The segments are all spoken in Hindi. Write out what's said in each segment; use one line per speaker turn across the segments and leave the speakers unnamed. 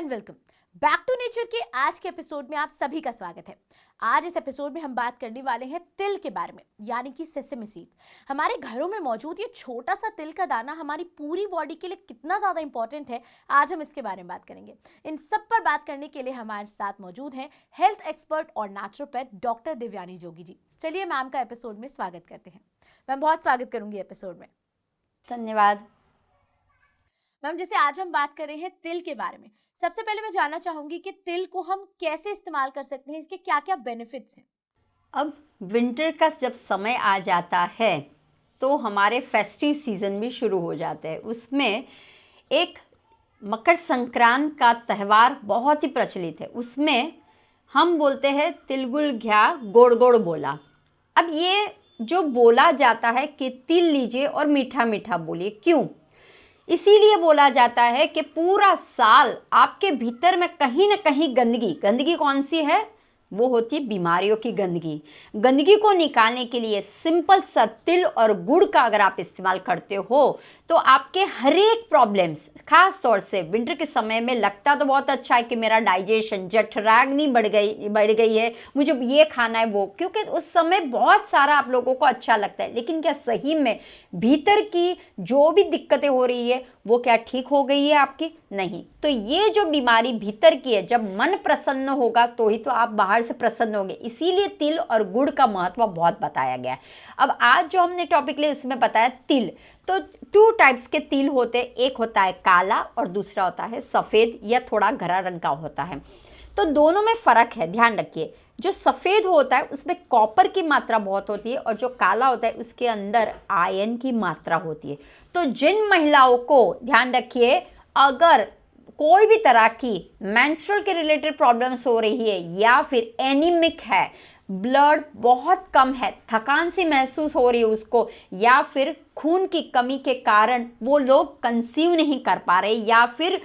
And welcome back to nature के आज के एपिसोड में आप सभी का स्वागत है। आज इस एपिसोड में हम बात करने वाले हैं तिल के बारे में, यानी कि सेसेमी सीड। हमारे घरों में मौजूद ये छोटा सा तिल का दाना हमारी पूरी बॉडी के लिए कितना ज़्यादा इंपॉर्टेंट है, आज हम इसके बारे में बात करेंगे। इन सब पर बात करने के लिए हमारे साथ मौजूद हैं हेल्थ एक्सपर्ट और नेचुरोपैथ डॉक्टर दिव्यानी जोगी जी। चलिए मैम का एपिसोड में स्वागत करते हैं। मैम बहुत स्वागत करूंगी एपिसोड में।
धन्यवाद।
मैम जैसे आज हम बात कर रहे हैं तिल के बारे में, सबसे पहले मैं जानना चाहूंगी कि तिल को हम कैसे इस्तेमाल कर सकते हैं, इसके क्या क्या बेनिफिट्स हैं।
अब विंटर का जब समय आ जाता है तो हमारे फेस्टिव सीज़न भी शुरू हो जाते हैं। उसमें एक मकर संक्रांत का त्यौहार बहुत ही प्रचलित है। उसमें हम बोलते हैं तिलगुल घ्या गोड़ गोड़ बोला। अब ये जो बोला जाता है कि तिल लीजिए और मीठा मीठा बोलिए, क्यों? इसीलिए बोला जाता है कि पूरा साल आपके भीतर में कहीं ना कहीं गंदगी कौन सी है? वो होती है बीमारियों की गंदगी को निकालने के लिए सिंपल सा तिल और गुड़ का अगर आप इस्तेमाल करते हो तो आपके हर एक प्रॉब्लम्स, खास तौर से विंटर के समय में लगता तो बहुत अच्छा है कि मेरा डाइजेशन, जठराग्नि बढ़ गई है, मुझे ये खाना है वो, क्योंकि उस समय बहुत सारा आप लोगों को अच्छा लगता है। लेकिन क्या सही में भीतर की जो भी दिक्कतें हो रही है वो क्या ठीक हो गई है आपकी? नहीं। तो ये जो बीमारी भीतर की है, जब मन प्रसन्न होगा तो ही तो आप बाहर से प्रसन्न होंगे। इसीलिए तिल और गुड़ का महत्व बहुत बताया गया है। अब आज जो हमने टॉपिक लिया इसमें बताया तिल। तो 2 टाइप्स के तिल होते हैं, एक होता है काला और दूसरा होता है सफ़ेद या थोड़ा गहरा रंग का होता है। तो दोनों में फ़र्क है, ध्यान रखिए। जो सफ़ेद होता है उसमें कॉपर की मात्रा बहुत होती है और जो काला होता है उसके अंदर आयरन की मात्रा होती है। तो जिन महिलाओं को, ध्यान रखिए, अगर कोई भी तरह की मेंस्ट्रुअल के रिलेटेड प्रॉब्लम्स हो रही है या फिर एनीमिक है, ब्लड बहुत कम है, थकान सी महसूस हो रही है उसको, या फिर खून की कमी के कारण वो लोग कंसीव नहीं कर पा रहे या फिर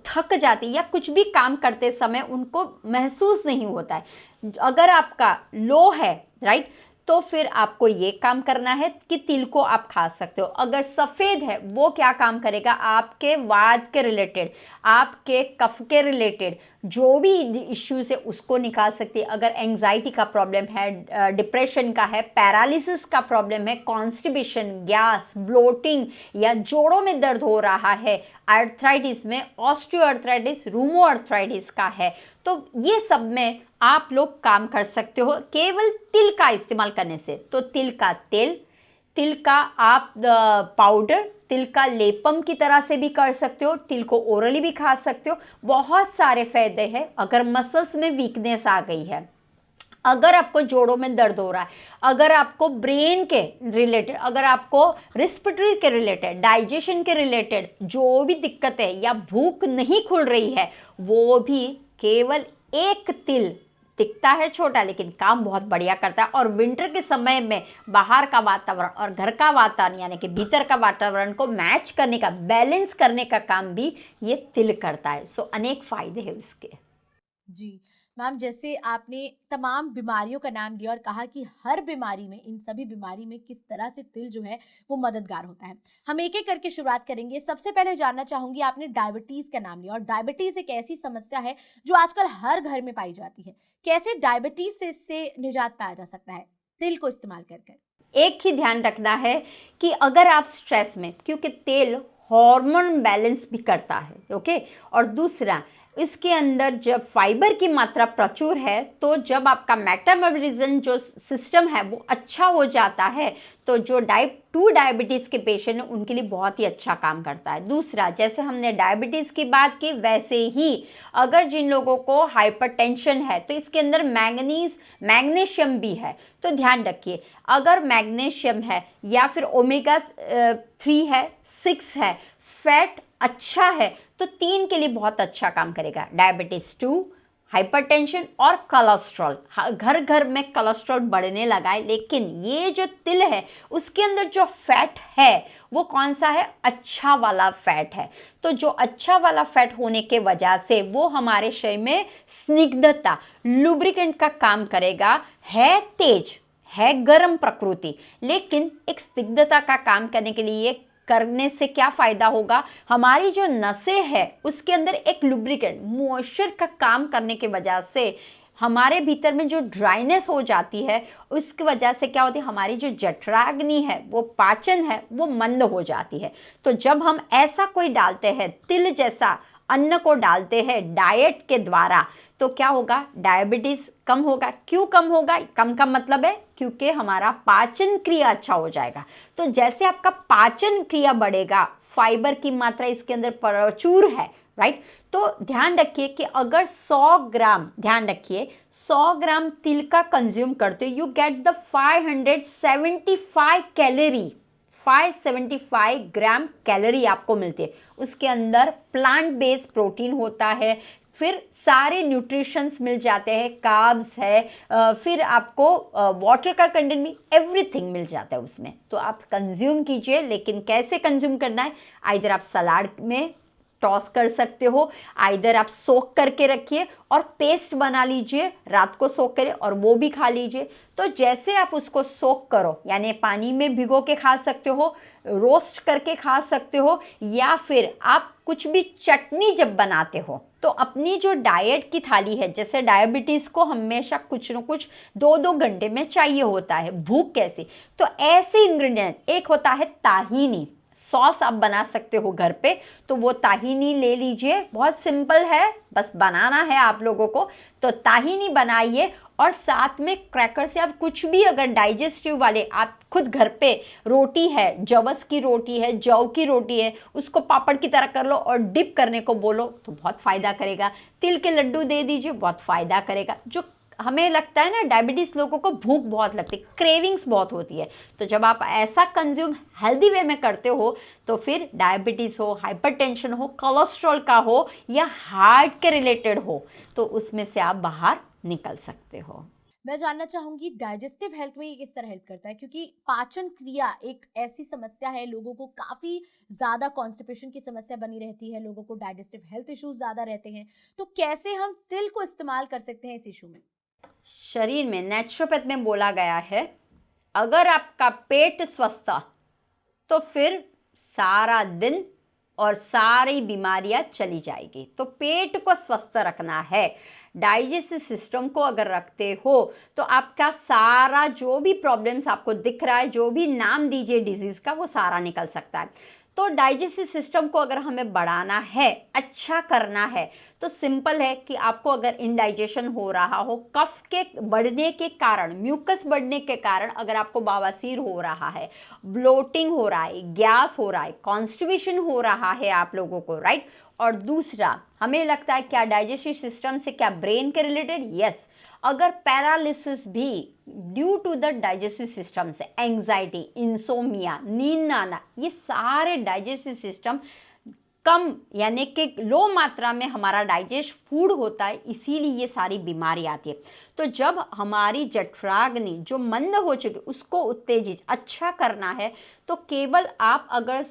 थक जाती या कुछ भी काम करते समय उनको महसूस नहीं होता है, अगर आपका लो है, राइट, तो फिर आपको ये काम करना है कि तिल को आप खा सकते हो। अगर सफ़ेद है वो क्या काम करेगा? आपके वात के रिलेटेड, आपके कफ के रिलेटेड जो भी इश्यूज है उसको निकाल सकती है। अगर एंजाइटी का प्रॉब्लम है, डिप्रेशन का है, पैरालिसिस का प्रॉब्लम है, कॉन्स्टिपेशन, गैस, ब्लोटिंग या जोड़ों में दर्द हो रहा है, आर्थराइटिस में ऑस्टियो आर्थराइटिस, रूमो आर्थराइटिस का है, तो ये सब में आप लोग काम कर सकते हो केवल तिल का इस्तेमाल करने से। तो तिल का तेल, तिल का आप पाउडर, तिल का लेपम की तरह से भी कर सकते हो, तिल को ओरली भी खा सकते हो। बहुत सारे फायदे हैं। अगर मसल्स में वीकनेस आ गई है, अगर आपको जोड़ों में दर्द हो रहा है, अगर आपको ब्रेन के रिलेटेड, अगर आपको रिस्पिरेटरी के रिलेटेड, डाइजेशन के रिलेटेड जो भी दिक्कत है या भूख नहीं खुल रही है, वो भी केवल एक तिल, दिखता है छोटा लेकिन काम बहुत बढ़िया करता है। और विंटर के समय में बाहर का वातावरण और घर का वातावरण यानी कि भीतर का वातावरण को मैच करने का, बैलेंस करने का काम भी ये तिल करता है। सो अनेक फायदे हैं इसके।
जी मैम, जैसे आपने तमाम बीमारियों का नाम दिया और कहा कि हर बीमारी में, इन सभी बीमारी में किस तरह से तिल जो है वो मददगार होता है। हम एक एक करके शुरुआत करेंगे। सबसे पहले जानना चाहूंगी, आपने डायबिटीज का नाम लिया और डायबिटीज एक ऐसी समस्या है जो आजकल हर घर में पाई जाती है। कैसे डायबिटीज से इससे निजात पाया जा सकता है तिल को इस्तेमाल कर?
एक ही ध्यान रखना है कि अगर आप स्ट्रेस में, क्योंकि तेल हार्मोन बैलेंस भी करता है, ओके, और दूसरा इसके अंदर जब फाइबर की मात्रा प्रचुर है तो जब आपका मेटाबॉलिज्म जो सिस्टम है वो अच्छा हो जाता है तो जो टाइप 2 डायबिटीज़ के पेशेंट हैं उनके लिए बहुत ही अच्छा काम करता है। दूसरा, जैसे हमने डायबिटीज़ की बात की, वैसे ही अगर जिन लोगों को हाइपरटेंशन है तो इसके अंदर मैग्नीशियम भी है। तो ध्यान रखिए, अगर मैग्नीशियम है या फिर ओमेगा 3 है, 6 है, फैट अच्छा है, तो 3 के लिए बहुत अच्छा काम करेगा। डायबिटीज़ 2, हाइपरटेंशन और कोलेस्ट्रॉल। घर घर में कोलेस्ट्रॉल बढ़ने लगा है, लेकिन ये जो तिल है उसके अंदर जो फैट है वो कौन सा है? अच्छा वाला फैट है। तो जो अच्छा वाला फैट होने के वजह से वो हमारे शरीर में स्निग्धता, लुब्रिकेंट का काम करेगा। है तेज, है गर्म प्रकृति, लेकिन एक स्निग्धता का काम करने के लिए करने से क्या फ़ायदा होगा, हमारी जो नसें हैं उसके अंदर एक लुब्रिकेंट मॉइस्चर का काम करने की वजह से हमारे भीतर में जो ड्राइनेस हो जाती है उसकी वजह से क्या होती है, हमारी जो जठराग्नि है, वो पाचन है, वो मंद हो जाती है। तो जब हम ऐसा कोई डालते हैं, तिल जैसा अन्न को डालते हैं डाइट के द्वारा, तो क्या होगा, डायबिटीज़ कम होगा। क्यों कम होगा, कम का मतलब है क्योंकि हमारा पाचन क्रिया अच्छा हो जाएगा। तो जैसे आपका पाचन क्रिया बढ़ेगा, फाइबर की मात्रा इसके अंदर प्रचुर है, राइट। तो ध्यान रखिए कि अगर 100 ग्राम, ध्यान रखिए 100 ग्राम तिल का कंज्यूम करते हो, you get the 575 calorie, 575 gram calorie आपको मिलती है। उसके अंदर प्लांट बेस्ड प्रोटीन होता है, फिर सारे न्यूट्रिशंस मिल जाते हैं, कार्ब्स है, फिर आपको वाटर का कंटेंट भी, एवरीथिंग मिल जाता है उसमें। तो आप कंज्यूम कीजिए, लेकिन कैसे कंज्यूम करना है, आइदर आप सलाद में टॉस कर सकते हो, आइदर आप सोक करके रखिए और पेस्ट बना लीजिए, रात को सोक करें और वो भी खा लीजिए। तो जैसे आप उसको सोक करो, यानी पानी में भिगो के खा सकते हो, रोस्ट करके खा सकते हो, या फिर आप कुछ भी चटनी जब बनाते हो तो अपनी जो डाइट की थाली है, जैसे डायबिटीज़ को हमेशा कुछ न कुछ 2-2 घंटे में चाहिए होता है, भूख कैसी, तो ऐसे इंग्रेडिएंट, एक होता है ताहीनी, सॉस आप बना सकते हो घर पे, तो वो ताहीनी ले लीजिए, बहुत सिंपल है, बस बनाना है आप लोगों को। तो ताहीनी बनाइए और साथ में क्रैकर से आप कुछ भी, अगर डाइजेस्टिव वाले आप खुद घर पे रोटी है, जवस की रोटी है, जौ की रोटी है, उसको पापड़ की तरह कर लो और डिप करने को बोलो तो बहुत फ़ायदा करेगा। तिल के लड्डू दे दीजिए, बहुत फ़ायदा करेगा। जो हमें लगता है ना, डायबिटीज़ लोगों को भूख बहुत लगती है, क्रेविंग्स बहुत होती है, तो जब आप ऐसा कंज्यूम हेल्दी वे में करते हो तो फिर डायबिटीज़ हो, हाइपरटेंशन हो, कोलेस्ट्रॉल का हो या हार्ट के रिलेटेड हो, तो उसमें से आप बाहर निकल सकते हो।
मैं जानना चाहूंगी डाइजेस्टिव हेल्थ में ये किस तरह हेल्प करता है, क्योंकि पाचन क्रिया एक ऐसी समस्या है, लोगों को काफी ज्यादा कॉन्स्टिपेशन की समस्या बनी रहती है, लोगों को डाइजेस्टिव हेल्थ इश्यूज ज्यादा रहते हैं, तो कैसे हम तिल को इस्तेमाल कर सकते हैं इस इशू में?
शरीर में नेचुरोपैथ में बोला गया है, अगर आपका पेट स्वस्थ तो फिर सारा दिन और सारी बीमारियां चली जाएगी। तो पेट को स्वस्थ रखना है, डाइजेस्टिव सिस्टम को अगर रखते हो तो आपका सारा जो भी प्रॉब्लम्स आपको दिख रहा है, जो भी नाम दीजिए डिजीज़ का, वो सारा निकल सकता है। तो डाइजेस्टिव सिस्टम को अगर हमें बढ़ाना है, अच्छा करना है, तो सिंपल है कि आपको अगर इंडाइजेशन हो रहा हो, कफ के बढ़ने के कारण, म्यूकस बढ़ने के कारण अगर आपको बवासीर हो रहा है, ब्लोटिंग हो रहा है, गैस हो रहा है, कॉन्स्टिपेशन हो रहा है आप लोगों को, राइट। और दूसरा, हमें लगता है क्या डाइजेस्टिव सिस्टम से, क्या ब्रेन के रिलेटेड, यस, अगर पैरालिसिस भी due to the digestive system से, एंजाइटी, इंसोमिया, नींद ना आना, ये सारे डाइजेस्टिव सिस्टम कम यानी कि लो मात्रा में हमारा डाइजेस्ट फूड होता है, इसीलिए ये सारी बीमारी आती है। तो जब हमारी जठराग्नि जो मंद हो चुकी उसको उत्तेजित अच्छा करना है, तो केवल आप अगर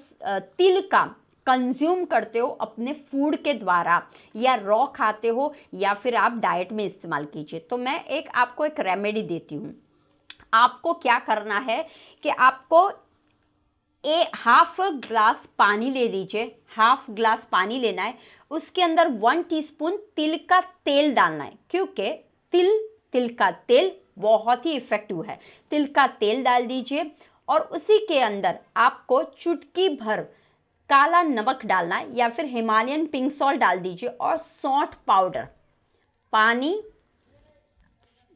तिल का कंज्यूम करते हो अपने फूड के द्वारा, या रॉ खाते हो, या फिर आप डाइट में इस्तेमाल कीजिए, तो मैं आपको एक रेमेडी देती हूँ। आपको क्या करना है कि आपको हाफ ग्लास पानी ले लीजिए, हाफ ग्लास पानी लेना है, उसके अंदर 1 टीस्पून तिल का तेल डालना है, क्योंकि तिल का तेल बहुत ही इफेक्टिव है। तिल का तेल डाल दीजिए और उसी के अंदर आपको चुटकी भर काला नमक डालना है, या फिर हिमालयन पिंक सॉल्ट डाल दीजिए, और सौंठ पाउडर, पानी,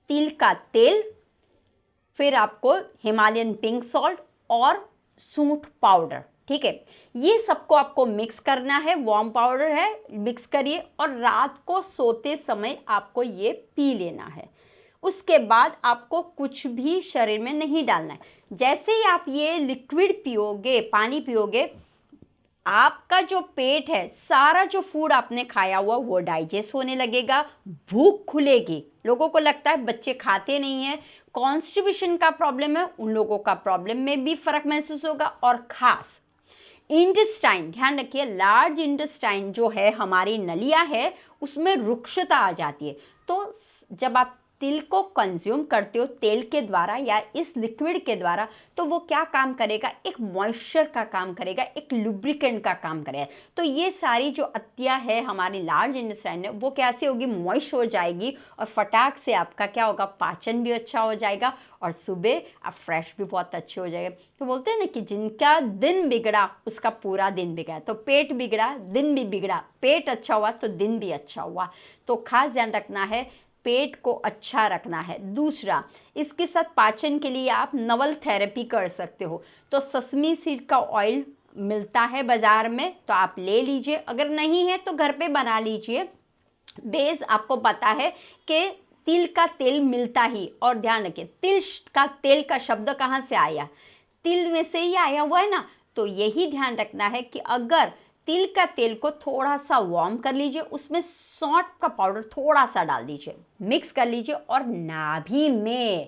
तिल का तेल, फिर आपको हिमालयन पिंक सॉल्ट और सूंठ पाउडर, ठीक है। ये सबको आपको मिक्स करना है, वार्म पाउडर है, मिक्स करिए और रात को सोते समय आपको ये पी लेना है। उसके बाद आपको कुछ भी शरीर में नहीं डालना है। जैसे ही आप ये लिक्विड पियोगे, पानी पियोगे, आपका जो पेट है, सारा जो फूड आपने खाया हुआ वो डाइजेस्ट होने लगेगा, भूख खुलेगी। लोगों को लगता है बच्चे खाते नहीं हैं, कॉन्स्टिपेशन का प्रॉब्लम है, उन लोगों का प्रॉब्लम में भी फर्क महसूस होगा। और खास इंटेस्टाइन, ध्यान रखिए, लार्ज इंटेस्टाइन जो है, हमारी नलिया है, उसमें रुक्षता आ जाती है। तो जब आप तिल को कंज्यूम करते हो तेल के द्वारा या इस लिक्विड के द्वारा, तो वो क्या काम करेगा, एक मॉइस्चर का काम करेगा, एक लुब्रिकेंट का काम करेगा। तो ये सारी जो अत्या है हमारी लार्ज इंटेस्टाइन है वो कैसे होगी, मॉइस्ट हो जाएगी और फटाक से आपका क्या होगा, पाचन भी अच्छा हो जाएगा और सुबह आप फ्रेश भी बहुत अच्छे हो जाएगा। तो बोलते हैं ना कि जिनका दिन बिगड़ा उसका पूरा दिन बिगड़ा। तो पेट बिगड़ा दिन भी बिगड़ा, पेट अच्छा हुआ तो दिन भी अच्छा हुआ। तो खास ध्यान रखना है, पेट को अच्छा रखना है। दूसरा, इसके साथ पाचन के लिए आप नवल थेरेपी कर सकते हो। तो ससमी सीड का ऑयल मिलता है बाज़ार में, तो आप ले लीजिए, अगर नहीं है तो घर पे बना लीजिए। बेस आपको पता है कि तिल का तेल मिलता ही, और ध्यान रखिए तिल का तेल का शब्द कहाँ से आया, तिल में से ही आया हुआ है ना। तो यही ध्यान रखना है कि अगर तिल का तेल को थोड़ा सा वार्म कर लीजिए, उसमें सौंठ का पाउडर थोड़ा सा डाल दीजिए, मिक्स कर लीजिए और नाभि में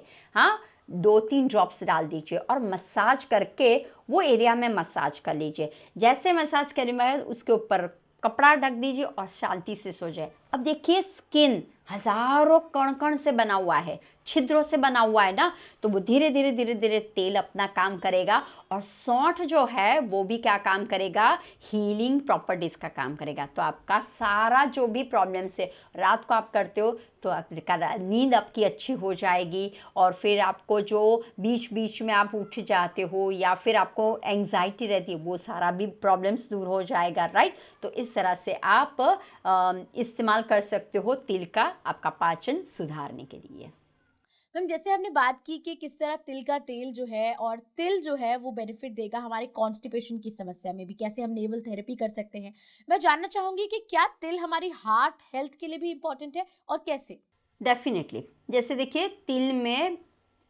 2-3 ड्रॉप्स डाल दीजिए और मसाज करके वो एरिया में मसाज कर लीजिए। जैसे मसाज करने में उसके ऊपर कपड़ा ढक दीजिए और शांति से सो जाए। अब देखिए स्किन हजारों कण कण से बना हुआ है, छिद्रों से बना हुआ है ना, तो वो धीरे धीरे धीरे धीरे तेल अपना काम करेगा और सौंठ जो है वो भी क्या काम करेगा, हीलिंग प्रॉपर्टीज का काम करेगा। तो आपका सारा जो भी प्रॉब्लम्स है रात को आप करते हो तो आपका नींद आपकी अच्छी हो जाएगी, और फिर आपको जो बीच बीच में आप उठ जाते हो या फिर आपको एंग्जाइटी रहती है वो सारा भी प्रॉब्लम्स दूर हो जाएगा, राइट। तो इस तरह से आप इस्तेमाल कर सकते हो तिल का आपका पाचन सुधारने के लिए।
मैम, जैसे आपने बात की कि किस तरह तिल का तेल जो है और तिल जो है वो बेनिफिट देगा हमारे कॉन्स्टिपेशन की समस्या में भी, कैसे हम नेवल थेरेपी कर सकते हैं। मैं जानना चाहूंगी कि क्या तिल हमारी हार्ट हेल्थ के लिए भी इम्पोर्टेंट है और कैसे।
डेफिनेटली, जैसे देखिए तिल में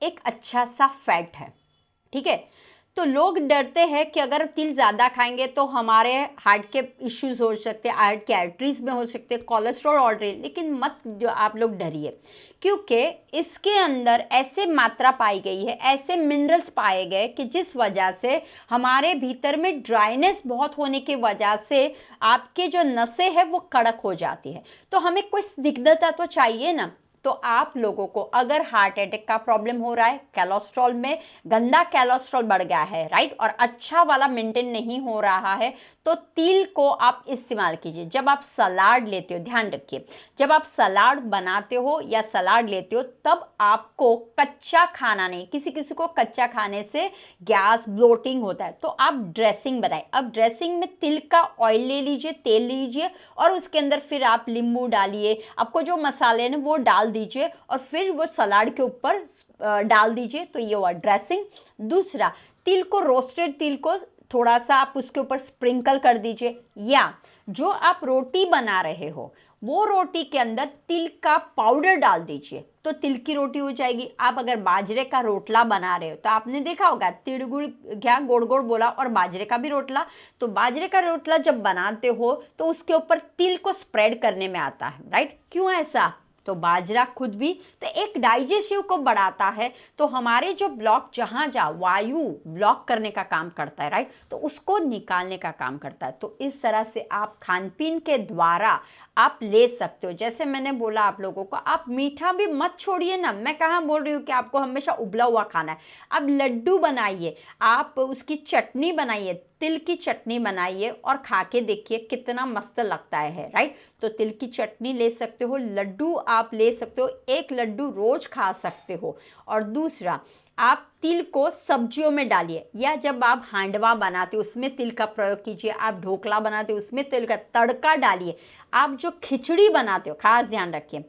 एक अच्छा सा फैट है, ठीक है। तो लोग डरते हैं कि अगर तिल ज़्यादा खाएंगे तो हमारे हार्ट के इश्यूज हो सकते हैं, हार्ट के आर्टरीज में हो सकते हैं, कोलेस्ट्रॉल आर्टरी। लेकिन मत जो आप लोग डरिए, क्योंकि इसके अंदर ऐसे मात्रा पाई गई है, ऐसे मिनरल्स पाए गए कि जिस वजह से हमारे भीतर में ड्राइनेस बहुत होने की वजह से आपके जो नसें हैं वो कड़क हो जाती है। तो हमें कोई स्निग्धता तो चाहिए ना। तो आप लोगों को अगर हार्ट अटैक का प्रॉब्लम हो रहा है, कोलेस्ट्रॉल में गंदा कोलेस्ट्रॉल बढ़ गया है, राइट, और अच्छा वाला मेंटेन नहीं हो रहा है, तो तिल को आप इस्तेमाल कीजिए। जब आप सलाद लेते हो, ध्यान रखिए, जब आप सलाद बनाते हो या सलाद लेते हो तब आपको कच्चा खाना नहीं, किसी किसी को कच्चा खाने से गैस ब्लोटिंग होता है, तो आप ड्रेसिंग बनाए। अब ड्रेसिंग में तिल का ऑयल ले लीजिए, तेल लीजिए और उसके अंदर फिर आप नींबू डालिए, आपको जो मसाले हैं वो डाल दीजिए और फिर वो सलाद के ऊपर डाल दीजिए। तो ये हुआ ड्रेसिंग। दूसरा, तिल को, रोस्टेड तिल को थोड़ा सा आप उसके ऊपर स्प्रिंकल कर दीजिए, या जो आप रोटी बना रहे हो वो रोटी के अंदर तिल का पाउडर डाल दीजिए, तो तिल की रोटी हो जाएगी। आप अगर बाजरे का रोटला बना रहे हो तो आपने देखा होगा तिल गुड़ क्या गोड़ गोड़ बोला, और बाजरे का भी रोटला। तो बाजरे का रोटला जब बनाते हो तो उसके ऊपर तिल को स्प्रेड करने में आता है, राइट। क्यों ऐसा, तो बाजरा खुद भी तो एक डाइजेस्टिव को बढ़ाता है, तो हमारे जो ब्लॉक जहाँ वायु ब्लॉक करने का काम करता है, राइट, तो उसको निकालने का काम करता है। तो इस तरह से आप खान पीन के द्वारा आप ले सकते हो। जैसे मैंने बोला आप लोगों को, आप मीठा भी मत छोड़िए ना। मैं कहाँ बोल रही हूँ कि आपको हमेशा उबला हुआ खाना है। आप लड्डू बनाइए, आप उसकी चटनी बनाइए, तिल की चटनी बनाइए और खा के देखिए कितना मस्त लगता है, राइट। तो तिल की चटनी ले सकते हो, लड्डू आप ले सकते हो, एक लड्डू रोज खा सकते हो। और दूसरा, आप तिल को सब्जियों में डालिए, या जब आप हांडवा बनाते हो उसमें तिल का प्रयोग कीजिए, आप ढोकला बनाते हो उसमें तिल का तड़का डालिए, आप जो खिचड़ी बनाते हो, खास ध्यान रखिए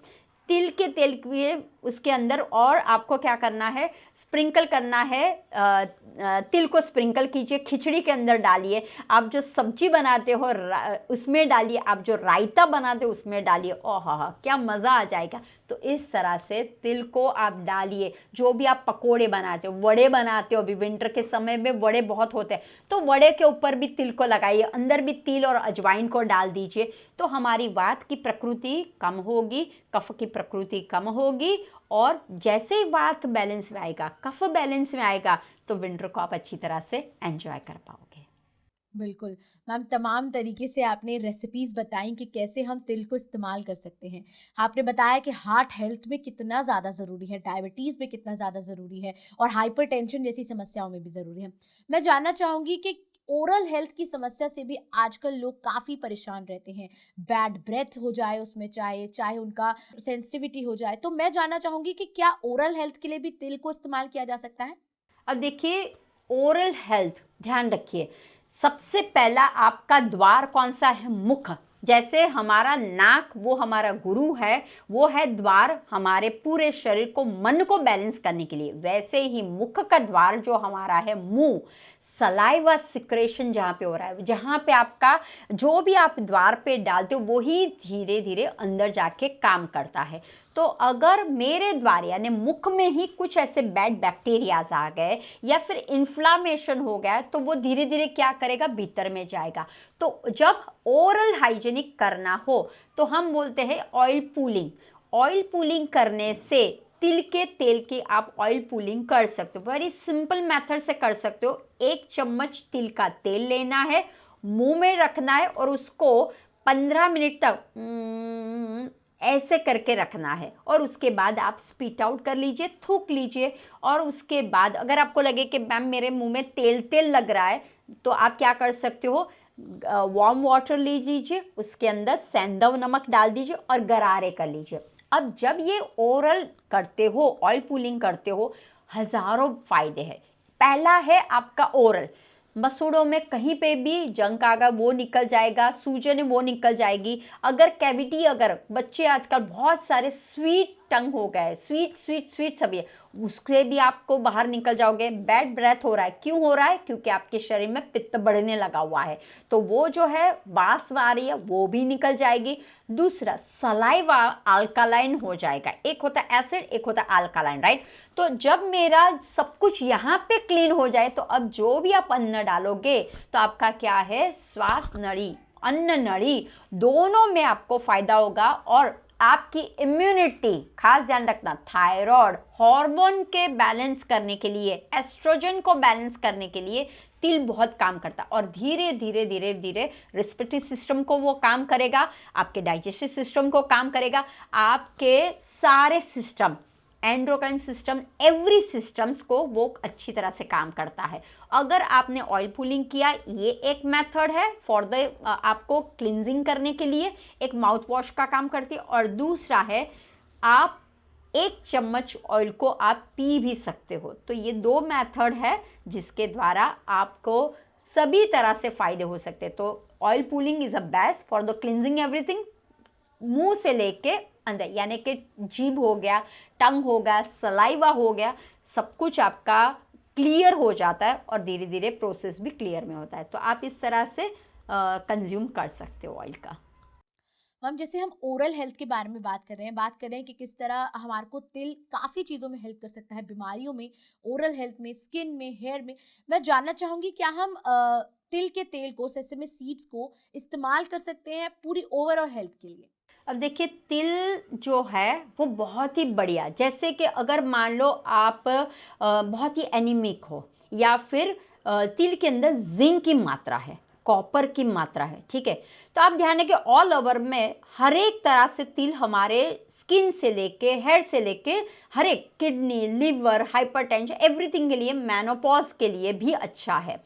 तिल के तेल के उसके अंदर, और आपको क्या करना है, स्प्रिंकल करना है, तिल को स्प्रिंकल कीजिए, खिचड़ी के अंदर डालिए, आप जो सब्जी बनाते हो उसमें डालिए, आप जो रायता बनाते हो उसमें डालिए। ओह क्या मज़ा आ जाएगा। तो इस तरह से तिल को आप डालिए, जो भी आप पकोड़े बनाते हो, वड़े बनाते हो, अभी विंटर के समय में वड़े बहुत होते हैं, तो वड़े के ऊपर भी तिल को लगाइए, अंदर भी तिल और अजवाइन को डाल दीजिए। तो हमारी वात की प्रकृति कम होगी, कफ की प्रकृति कम होगी, और जैसे ही वात बैलेंस में आएगा, कफ बैलेंस में आएगा, तो विंटर को आप अच्छी तरह से एंजॉय कर पाओगे।
बिल्कुल। मैम, तमाम तरीके से आपने रेसिपीज़ बताई कि कैसे हम तिल को इस्तेमाल कर सकते हैं। आपने बताया कि हार्ट हेल्थ में कितना ज़्यादा ज़रूरी है, डायबिटीज़ में कितना ज़्यादा ज़रूरी है और हाइपरटेंशन जैसी समस्याओं में भी ज़रूरी है। मैं जानना चाहूँगी कि ओरल हेल्थ की समस्या से भी आजकल लोग काफ़ी परेशान रहते हैं। बैड ब्रेथ हो जाए उसमें, चाहे चाहे उनका सेंसिटिविटी हो जाए। तो मैं जानना चाहूँगी कि क्या ओरल हेल्थ के लिए भी तिल को इस्तेमाल किया जा सकता है?
अब देखिए, ओरल हेल्थ, ध्यान रखिए, सबसे पहला आपका द्वार कौन सा है? मुख। जैसे हमारा नाक वो हमारा गुरु है, वो है द्वार हमारे पूरे शरीर को, मन को बैलेंस करने के लिए, वैसे ही मुख का द्वार जो हमारा है, मुंह, सलाइवा सिक्रेशन जहाँ पे हो रहा है, जहाँ पे आपका जो भी आप द्वार पे डालते हो वही धीरे धीरे अंदर जाके काम करता है। तो अगर मेरे द्वार यानी मुख में ही कुछ ऐसे बैड बैक्टीरियाज आ गए या फिर इन्फ्लामेशन हो गया, तो वो धीरे धीरे क्या करेगा? भीतर में जाएगा। तो जब ओरल हाइजीनिक करना हो तो हम बोलते हैं ऑयल पुलिंग। ऑयल पुलिंग करने से तिल के तेल की आप ऑयल पुलिंग कर सकते हो, वेरी सिंपल मेथड से कर सकते हो। 1 चम्मच तिल का तेल लेना है, मुंह में रखना है और उसको 15 मिनट तक ऐसे करके रखना है, और उसके बाद आप स्पीट आउट कर लीजिए, थूक लीजिए। और उसके बाद अगर आपको लगे कि मैम मेरे मुंह में तेल तेल लग रहा है, तो आप क्या कर सकते हो? वार्म वाटर ले लीजिए, उसके अंदर सेंधव नमक डाल दीजिए और गरारे कर लीजिए। अब जब ये ओरल करते हो, ऑयल पुलिंग करते हो, हज़ारों फायदे हैं। पहला है आपका ओरल, मसूड़ों में कहीं पे भी जंक आगा वो निकल जाएगा, सूजन है वो निकल जाएगी। अगर कैविटी, अगर बच्चे आजकल बहुत सारे स्वीट टंग हो गए, स्वीट स्वीट स्वीट सभी है, उससे भी आपको बाहर निकल जाओगे। बैड ब्रेथ हो रहा है, क्यों हो रहा है? क्योंकि आपके शरीर में पित्त बढ़ने लगा हुआ है, तो वो जो है बास आ रही है वो भी निकल जाएगी। दूसरा, सलाइवा अल्कालाइन हो जाएगा। एक होता है एसिड, एक होता है अल्कालाइन, राइट? तो जब मेरा सब कुछ यहाँ पे क्लीन हो जाए, तो अब जो भी आप अन्न डालोगे तो आपका क्या है? श्वास नली, अन्न नली, दोनों में आपको फायदा होगा। और आपकी इम्यूनिटी, खास ध्यान रखना, थायराइड हार्मोन के बैलेंस करने के लिए, एस्ट्रोजन को बैलेंस करने के लिए तिल बहुत काम करता है। और धीरे धीरे धीरे धीरे रिस्पिरेटरी सिस्टम को वो काम करेगा, आपके डाइजेस्टिव सिस्टम को काम करेगा, आपके सारे system, endocrine system, every systems को वो अच्छी तरह से काम करता है। अगर आपने ऑयल पुलिंग किया, ये एक मेथड है फॉर द आपको क्लिनजिंग करने के लिए, एक माउथ वॉश का काम करती है। और दूसरा है, आप 1 चम्मच ऑयल को आप पी भी सकते हो। तो ये 2 मेथड है जिसके द्वारा आपको सभी तरह से फायदे हो सकते हैं। तो oil pulling is a best for the cleansing everything, मुंह से लेके अंदर, यानी कि जीभ हो गया, टंग हो गया, सलाइवा हो गया, सब कुछ आपका क्लियर हो जाता है और धीरे धीरे प्रोसेस भी क्लियर में होता है। तो आप इस तरह से कंज्यूम कर सकते हो ऑयल का।
मैम, जैसे हम ओरल हेल्थ के बारे में बात कर रहे हैं कि किस तरह हमारे को तिल काफ़ी चीज़ों में हेल्प कर सकता है, बीमारियों में, ओरल हेल्थ में, स्किन में, हेयर में। मैं जानना चाहूँगी, क्या हम तिल के तेल को, सेसमे सीड्स को इस्तेमाल कर सकते हैं पूरी ओवरऑल हेल्थ के लिए?
अब देखिए, तिल जो है वो बहुत ही बढ़िया, जैसे कि अगर मान लो आप बहुत ही एनीमिक हो, या फिर तिल के अंदर जिंक की मात्रा है, कॉपर की मात्रा है, ठीक है, तो आप ध्यान है कि ऑल ओवर में हर एक तरह से तिल हमारे स्किन से लेके, हेयर से लेके, हर एक, किडनी, लिवर, हाइपरटेंशन, एवरीथिंग के लिए, मेनोपॉज के लिए भी अच्छा है।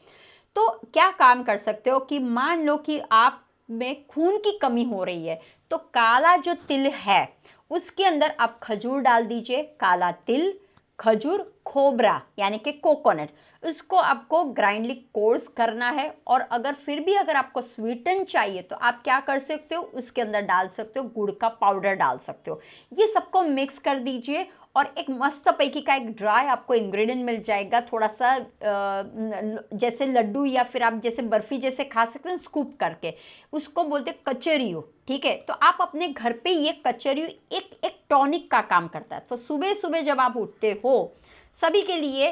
तो क्या काम कर सकते हो कि मान लो कि आप में खून की कमी हो रही है, तो काला जो तिल है उसके अंदर आप खजूर डाल दीजिए। काला तिल, खजूर, खोबरा यानी कि कोकोनट, इसको आपको ग्राइंडली कोर्स करना है। और अगर फिर भी अगर आपको स्वीटन चाहिए तो आप क्या कर सकते हो, उसके अंदर डाल सकते हो गुड़ का पाउडर डाल सकते हो। ये सबको मिक्स कर दीजिए और एक मस्त पैकी का एक ड्राई आपको इंग्रेडिएंट मिल जाएगा, थोड़ा सा जैसे लड्डू या फिर आप जैसे बर्फी जैसे खा सकते हैं स्कूप करके, उसको बोलते हैं कचरियो, ठीक है। तो आप अपने घर पे ये कचरियो एक टॉनिक का काम करता है। तो सुबह सुबह जब आप उठते हो, सभी के लिए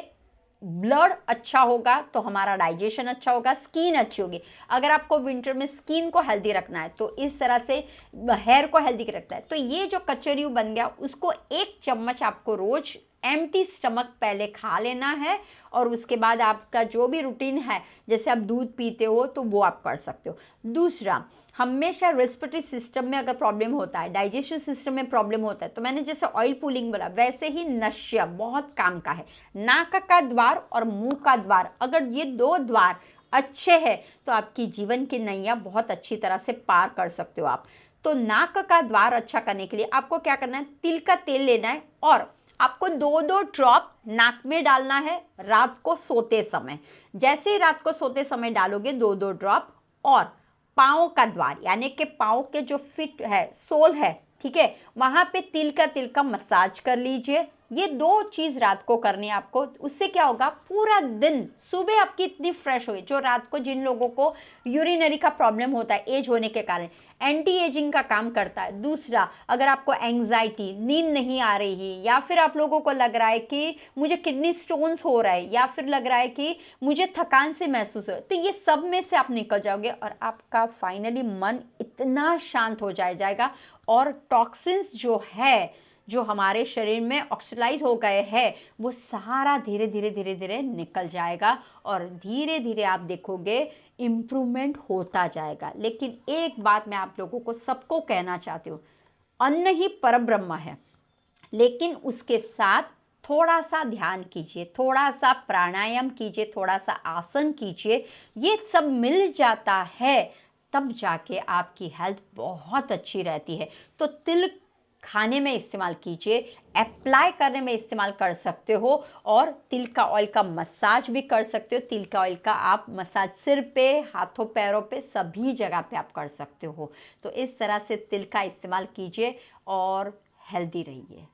ब्लड अच्छा होगा तो हमारा डाइजेशन अच्छा होगा, स्किन अच्छी होगी। अगर आपको विंटर में स्किन को हेल्दी रखना है तो इस तरह से हेयर को हेल्दी रखना है, तो ये जो कचौरी बन गया उसको 1 चम्मच आपको रोज एम्प्टी स्टमक पहले खा लेना है, और उसके बाद आपका जो भी रूटीन है, जैसे आप दूध पीते हो तो वो आप कर सकते हो। दूसरा, हमेशा रेस्पिरेटरी सिस्टम में अगर प्रॉब्लम होता है, डाइजेशन सिस्टम में प्रॉब्लम होता है, तो मैंने जैसे ऑयल पुलिंग बोला वैसे ही नश्य बहुत काम का है। नाक का द्वार और मुंह का द्वार, अगर ये 2 द्वार अच्छे हैं तो आपकी जीवन की नैया बहुत अच्छी तरह से पार कर सकते हो आप। तो नाक का द्वार अच्छा करने के लिए आपको क्या करना है, तिल का तेल लेना है और आपको 2-2 ड्रॉप नाक में डालना है रात को सोते समय। जैसे ही रात को सोते समय डालोगे 2-2 ड्रॉप, और पाँव का द्वार यानी कि पाँव के जो फिट है, सोल है, ठीक है, वहाँ पे तिल का मसाज कर लीजिए। ये 2 चीज़ रात को करनी है आपको। उससे क्या होगा, पूरा दिन सुबह आपकी इतनी फ्रेश होगी। जो रात को जिन लोगों को यूरिनरी का प्रॉब्लम होता है एज होने के कारण, एंटी एजिंग का काम करता है। दूसरा, अगर आपको एंग्जाइटी, नींद नहीं आ रही है, या फिर आप लोगों को लग रहा है कि मुझे किडनी स्टोन्स हो रहा है, या फिर लग रहा है कि मुझे थकान से महसूस हो, तो ये सब में से आप निकल जाओगे और आपका फाइनली मन इतना शांत हो जाएगा, और टॉक्सिन्स जो है, जो हमारे शरीर में ऑक्सीडाइज हो गए हैं, वो सारा धीरे धीरे निकल जाएगा, और धीरे धीरे आप देखोगे इम्प्रूवमेंट होता जाएगा। लेकिन एक बात मैं आप लोगों को सबको कहना चाहती हूँ, अन्न ही परब्रह्म है, लेकिन उसके साथ थोड़ा सा ध्यान कीजिए, थोड़ा सा प्राणायाम कीजिए, थोड़ा सा आसन कीजिए, ये सब मिल जाता है तब जाके आपकी हेल्थ बहुत अच्छी रहती है। तो तिल खाने में इस्तेमाल कीजिए, अप्लाई करने में इस्तेमाल कर सकते हो, और तिल का ऑयल का मसाज भी कर सकते हो। तिल का ऑयल का आप मसाज सिर पे, हाथों पैरों पे, सभी जगह पे आप कर सकते हो। तो इस तरह से तिल का इस्तेमाल कीजिए और हेल्दी रहिए।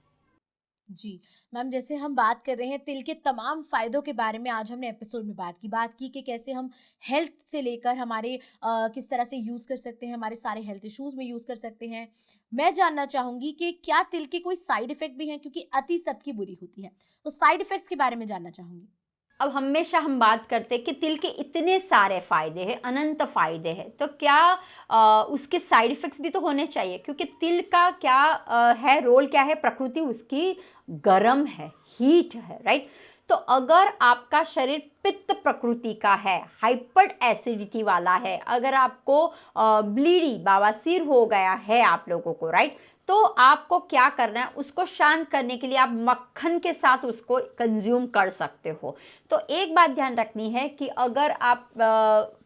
जी मैम, जैसे हम बात कर रहे हैं तिल के तमाम फायदों के बारे में, आज हमने एपिसोड में बात की कि कैसे हम हेल्थ से लेकर हमारे किस तरह से यूज कर सकते हैं, हमारे सारे हेल्थ इश्यूज में यूज कर सकते हैं। मैं जानना चाहूंगी कि क्या तिल के कोई साइड इफेक्ट भी हैं, क्योंकि अति सबकी बुरी होती है, तो साइड इफेक्ट्स के बारे में जानना चाहूंगी।
अब हमेशा हम बात करते हैं कि तिल के इतने सारे फायदे हैं, अनंत फायदे हैं, तो क्या उसके साइड इफेक्ट्स भी तो होने चाहिए, क्योंकि तिल का क्या है रोल, क्या है, प्रकृति उसकी गर्म है, हीट है, राइट। तो अगर आपका शरीर पित्त प्रकृति का है, हाइपर एसिडिटी वाला है, अगर आपको ब्लीडी बवासीर हो गया है आप लोगों को, राइट, तो आपको क्या करना है, उसको शांत करने के लिए आप मक्खन के साथ उसको कंज्यूम कर सकते हो। तो एक बात ध्यान रखनी है कि अगर आप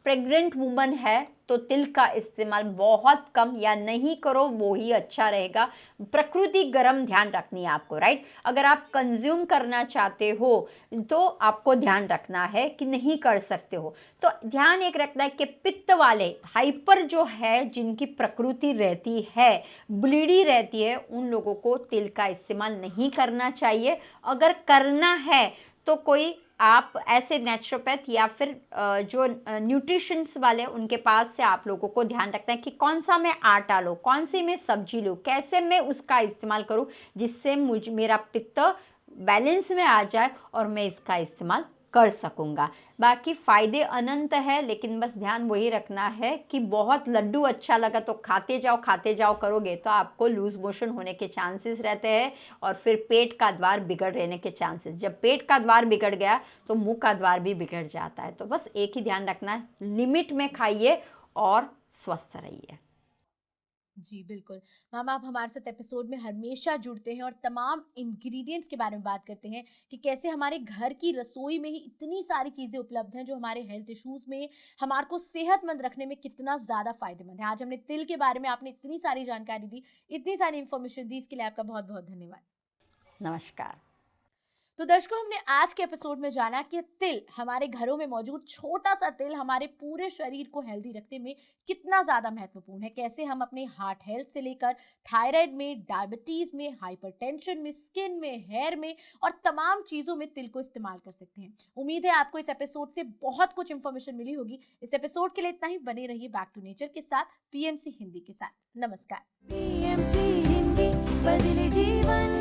प्रेग्नेंट वुमन है तो तिल का इस्तेमाल बहुत कम या नहीं करो, वो ही अच्छा रहेगा। प्रकृति गर्म ध्यान रखनी है आपको, राइट। अगर आप कंज्यूम करना चाहते हो तो आपको ध्यान रखना है कि नहीं कर सकते हो। तो ध्यान एक रखना है कि पित्त वाले, हाइपर जो है, जिनकी प्रकृति रहती है, ब्लीडी रहती है, उन लोगों को तिल का इस्तेमाल नहीं करना चाहिए। अगर करना है तो कोई आप ऐसे नेचुरोपैथ या फिर जो न्यूट्रिशंस वाले, उनके पास से आप लोगों को ध्यान रखना है कि कौन सा मैं आटा लूँ, कौन सी मैं सब्जी लूँ, कैसे मैं उसका इस्तेमाल करूँ, जिससे मेरा पित्त बैलेंस में आ जाए और मैं इसका इस्तेमाल कर सकूँगा। बाकी फ़ायदे अनंत है, लेकिन बस ध्यान वही रखना है कि बहुत लड्डू अच्छा लगा तो खाते जाओ करोगे तो आपको लूज मोशन होने के चांसेस रहते हैं, और फिर पेट का द्वार बिगड़ रहने के चांसेस। जब पेट का द्वार बिगड़ गया तो मुंह का द्वार भी बिगड़ जाता है। तो बस एक ही ध्यान रखना है, लिमिट में खाइए और स्वस्थ रहिए।
जी बिल्कुल मैम, आप हमारे साथ एपिसोड में हमेशा जुड़ते हैं और तमाम इंग्रेडिएंट्स के बारे में बात करते हैं कि कैसे हमारे घर की रसोई में ही इतनी सारी चीज़ें उपलब्ध हैं जो हमारे हेल्थ इश्यूज में, हमारे को सेहतमंद रखने में कितना ज़्यादा फायदेमंद है। आज हमने तिल के बारे में आपने इतनी सारी जानकारी दी, इतनी सारी इन्फॉर्मेशन दी, इसके लिए आपका बहुत बहुत धन्यवाद।
नमस्कार।
तो दर्शकों, हमने आज के एपिसोड में जाना कि तिल, हमारे घरों में मौजूद छोटा सा तिल हमारे पूरे शरीर को हेल्दी रखने में कितना ज्यादा महत्वपूर्ण है, कैसे हम अपने हार्ट हेल्थ से लेकर थायराइड में, डायबिटीज में, हाइपरटेंशन में, स्किन में, हेयर में और तमाम चीजों में तिल को इस्तेमाल कर सकते हैं। उम्मीद है आपको इस एपिसोड से बहुत कुछ इंफॉर्मेशन मिली होगी। इस एपिसोड के लिए इतना ही। बने रहिए बैक टू नेचर के साथ, पीएमसी हिंदी के साथ। नमस्कार।
पीएमसी हिंदी, बदले जीवन।